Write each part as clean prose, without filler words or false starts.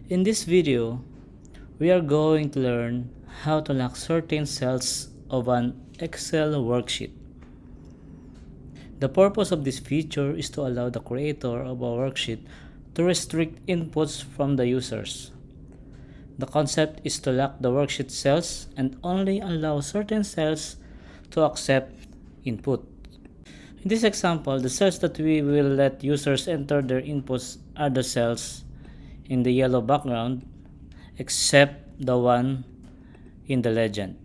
In this video, we are going to learn how to lock certain cells of an Excel worksheet. The purpose of this feature is to allow the creator of a worksheet to restrict inputs from the users. The concept is to lock the worksheet cells and only allow certain cells to accept input. In this example, the cells that we will let users enter their inputs are the cells in the yellow background, except the one in the legend.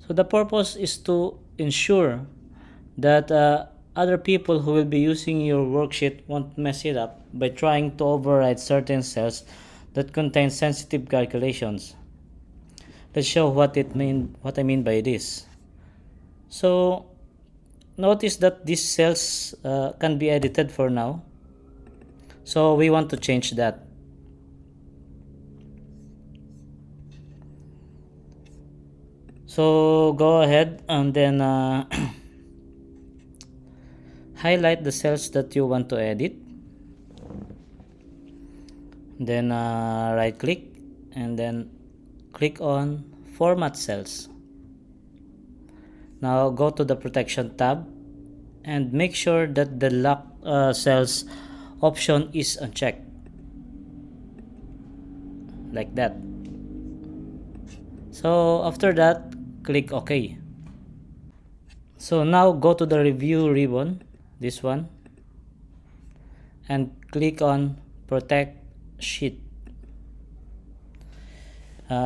So the purpose is to ensure that other people who will be using your worksheet won't mess it up by trying to override certain cells that contain sensitive calculations. Let's show what I mean by this. So notice that these cells can be edited for now. So we want to change that. So go ahead and then highlight the cells that you want to edit. Then right click and then click on Format Cells. Now go to the Protection tab and make sure that the Lock Cells option is unchecked. Like that. So after that, click OK. So now go to the Review ribbon, this one, and click on Protect Sheet.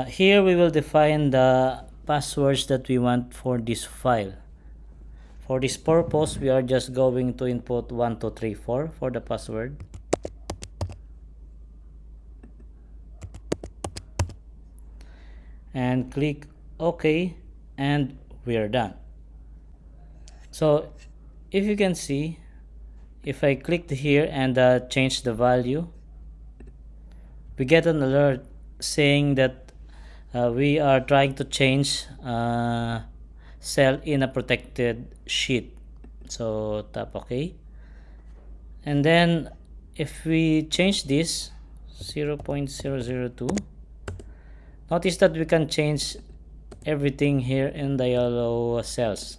Here we will define the passwords that we want for this file. For this purpose, we are just going to input 1234 for the password. And click OK, and we are done. So if you can see, if I clicked here and change the value, we get an alert saying that we are trying to change cell in a protected sheet. So tap OK, and then if we change this 0.002, notice that we can change everything here in the yellow cells.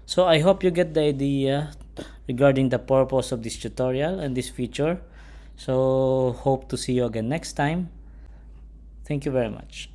So I hope you get the idea regarding the purpose of this tutorial and this feature. So hope to see you again next time. Thank you very much.